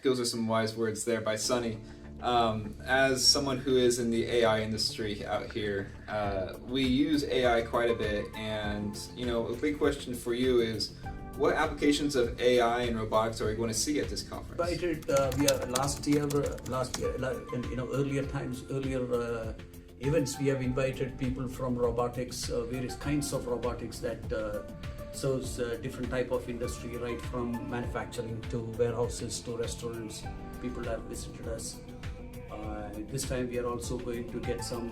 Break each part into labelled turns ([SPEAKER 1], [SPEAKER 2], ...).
[SPEAKER 1] Those are some wise words there by Sunny. As someone who is in the AI industry out here, we use AI quite a bit, and a big question for you is, what applications of AI and robotics are we going to see at this conference?
[SPEAKER 2] Invited, we are last year, earlier events, we have invited people from robotics, various kinds of robotics that serves different type of industry, right from manufacturing to warehouses to restaurants. People have visited us. This time we are also going to get some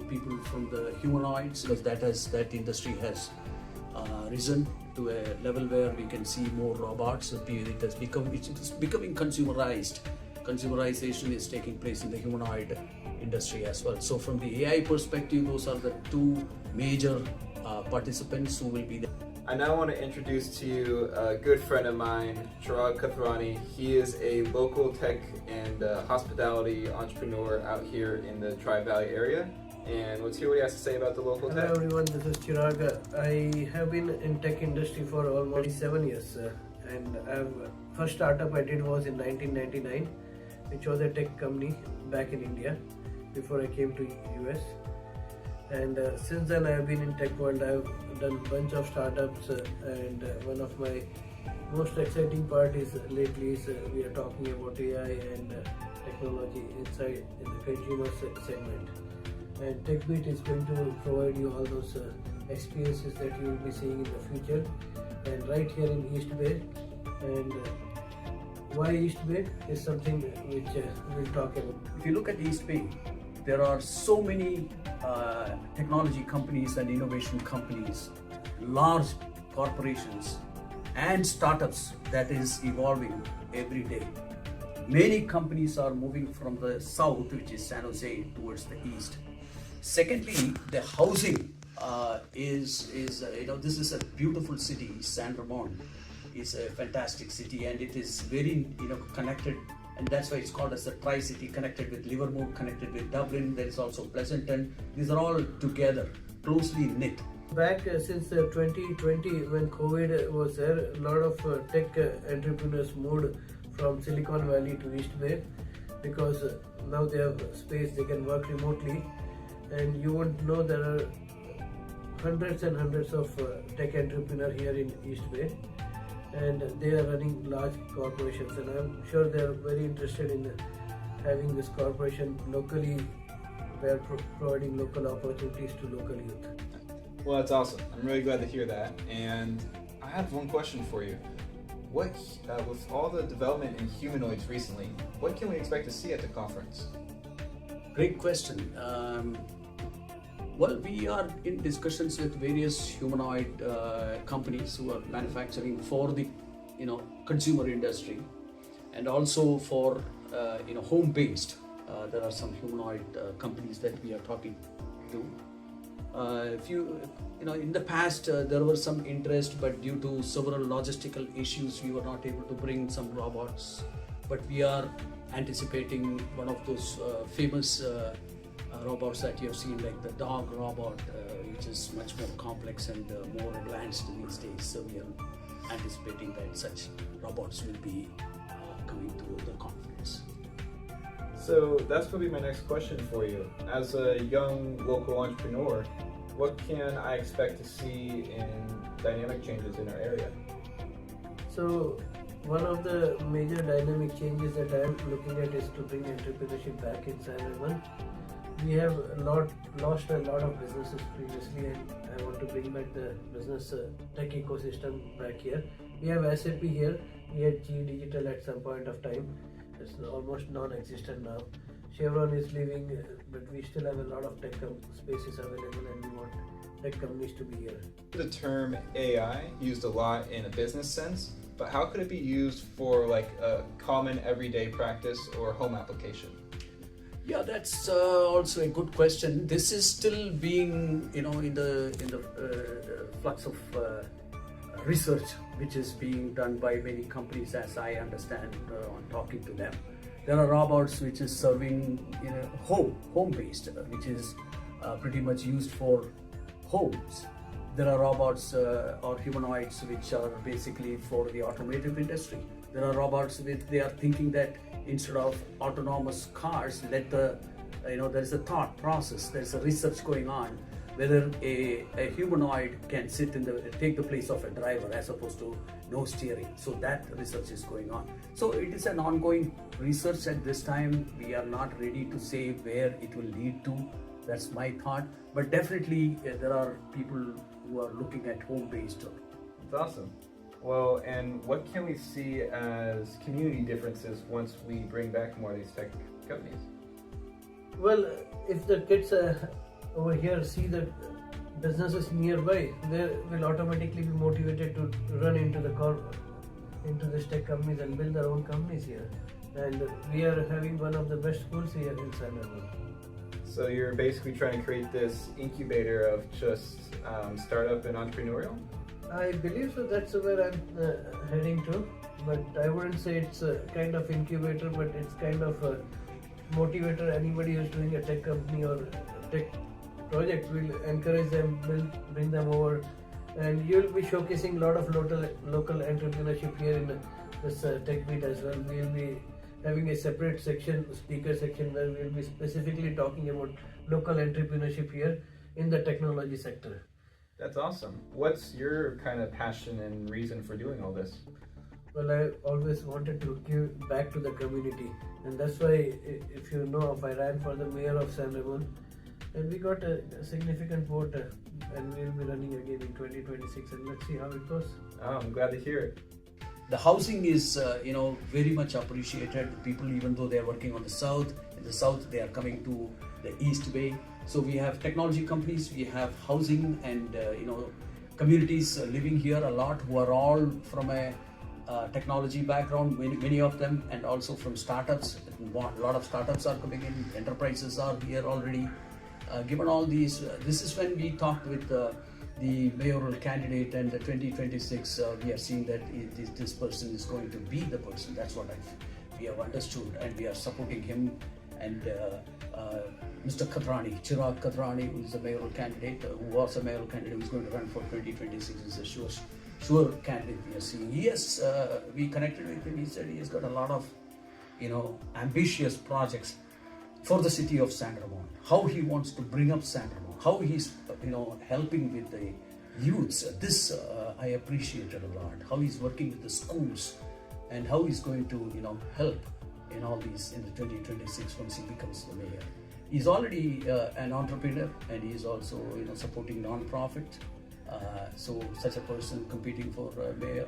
[SPEAKER 2] people from the humanoids, because that industry has risen to a level where we can see more robots. It's becoming consumerized. Consumerization is taking place in the humanoid industry as well. So from the AI perspective, those are the two major participants who will be there.
[SPEAKER 1] I now want to introduce to you a good friend of mine, Chirag Kathrani. He is a local tech and hospitality entrepreneur out here in the Tri-Valley area. And let's hear what he has to say about the local tech.
[SPEAKER 3] Hello everyone, this is Chirag. I have been in tech industry for almost 7 years, and first startup I did was in 1999, which was a tech company back in India before I came to US. And since then I have been in tech world. I have done bunch of startups, and one of my most exciting part is lately we are talking about AI and technology inside in the consumer segment. And TechBeat is going to provide you all those experiences that you will be seeing in the future, and right here in East Bay. And why East Bay is something which we'll talk about.
[SPEAKER 2] If you look at East Bay, there are so many technology companies and innovation companies, large corporations and startups that is evolving every day. Many companies are moving from the south, which is San Jose, towards the east. Secondly, the housing this is a beautiful city. San Ramon is a fantastic city, and it is very connected, and that's why it's called as the Tri-City, connected with Livermore, connected with Dublin. There is also Pleasanton. These are all together, closely knit.
[SPEAKER 3] Back since 2020, when COVID was there, a lot of tech entrepreneurs moved from Silicon Valley to East Bay, because now they have space, they can work remotely. And you would know there are hundreds and hundreds of tech entrepreneurs here in East Bay, and they are running large corporations, and I'm sure they are very interested in having this corporation locally, where providing local opportunities to local youth.
[SPEAKER 1] Well, that's awesome. I'm really glad to hear that. And I have one question for you. With all the development in humanoids recently, what can we expect to see at the conference?
[SPEAKER 2] Great question. Well, we are in discussions with various humanoid companies who are manufacturing for the consumer industry, and also for home-based. There are some humanoid companies that we are talking to. In the past there was some interest, but due to several logistical issues, we were not able to bring some robots. But we are anticipating one of those famous robots that you have seen, like the dog robot, which is much more complex and more advanced these days. So we are anticipating that such robots will be coming to the conference.
[SPEAKER 1] So that's going to be my next question for you. As a young local entrepreneur, what can I expect to see in dynamic changes in our area?
[SPEAKER 3] So one of the major dynamic changes that I am looking at is to bring entrepreneurship back in San Ramon. We have lost a lot of businesses previously, and I want to bring back the business tech ecosystem back here. We have SAP here, we had GE Digital at some point of time. It's almost non-existent now. Chevron is leaving, but we still have a lot of tech spaces available, and we want tech companies to be here.
[SPEAKER 1] The term AI used a lot in a business sense, but how could it be used for like a common everyday practice or home application?
[SPEAKER 2] Yeah, that's also a good question. This is still being, in the flux of research, which is being done by many companies, as I understand on talking to them. There are robots which is serving home-based, which is pretty much used for homes. There are robots or humanoids which are basically for the automotive industry. There are robots with, they are thinking that instead of autonomous cars, let the, there is a thought process, there is a research going on, whether a humanoid can take the place of a driver as opposed to no steering. So that research is going on. So it is an ongoing research at this time. We are not ready to say where it will lead to. That's my thought. But definitely there are people who are looking at home-based.
[SPEAKER 1] That's awesome. Well, and what can we see as community differences once we bring back more of these tech companies?
[SPEAKER 3] Well, if the kids over here see the businesses nearby, they will automatically be motivated to run into these tech companies and build their own companies here. And we are having one of the best schools here in San Ramon.
[SPEAKER 1] So you're basically trying to create this incubator of just startup and entrepreneurial?
[SPEAKER 3] I believe so. That's where I'm heading to. But I wouldn't say it's a kind of incubator, but it's kind of a motivator. Anybody who's doing a tech company or tech project will encourage them, will bring them over, and you'll be showcasing a lot of local entrepreneurship here in this tech meet as well. We'll be having a separate speaker section, where we'll be specifically talking about local entrepreneurship here in the technology sector.
[SPEAKER 1] That's awesome. What's your kind of passion and reason for doing all this?
[SPEAKER 3] Well, I always wanted to give back to the community, and that's why, if you know, I ran for the mayor of San Ramon, and we got a significant vote, and we'll be running again in 2026, and let's see how it goes.
[SPEAKER 1] Oh, I'm glad to hear it.
[SPEAKER 2] The housing is, very much appreciated. People, even though they are working on the south, in the south they are coming to the East Bay. So we have technology companies, we have housing, and communities living here a lot, who are all from a technology background, many of them, and also from startups. A lot of startups are coming in, enterprises are here already. Given all these, this is when we talked with the mayoral candidate, and the 2026, we are seeing that this person is going to be the person. That's what we have understood, and we are supporting him. And Mr. Kathrani, Chirag Kathrani, who is a mayoral candidate, who was a mayoral candidate, who is going to run for 2026, is a sure candidate we are seeing. Yes, we connected with him. He said he has got a lot of, ambitious projects for the city of San Ramon. How he wants to bring up San Ramon, how he's, helping with the youths. This I appreciated a lot. How he's working with the schools, and how he's going to, help in all these in the 2026 once he becomes the mayor. He's already an entrepreneur, and he's also supporting non-profit. So such a person competing for mayor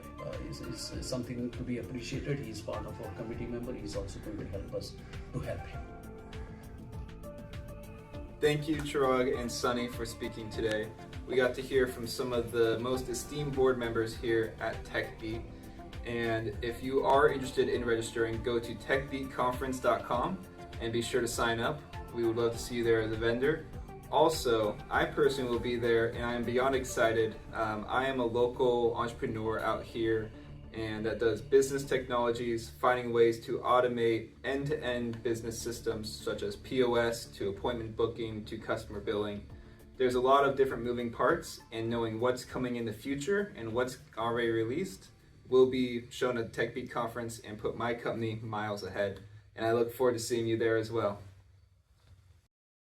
[SPEAKER 2] is something to be appreciated. He's part of our committee member. He's also going to help us to help him.
[SPEAKER 1] Thank you, Chirag and Sunny, for speaking today. We got to hear from some of the most esteemed board members here at TechBeat. And if you are interested in registering, go to techbeatconference.com and be sure to sign up. We would love to see you there as a vendor. Also, I personally will be there, and I am beyond excited. I am a local entrepreneur out here, and that does business technologies, finding ways to automate end-to-end business systems such as POS to appointment booking to customer billing. There's a lot of different moving parts, and knowing what's coming in the future and what's already released will be shown at the TechBeat conference and put my company miles ahead. And I look forward to seeing you there as well.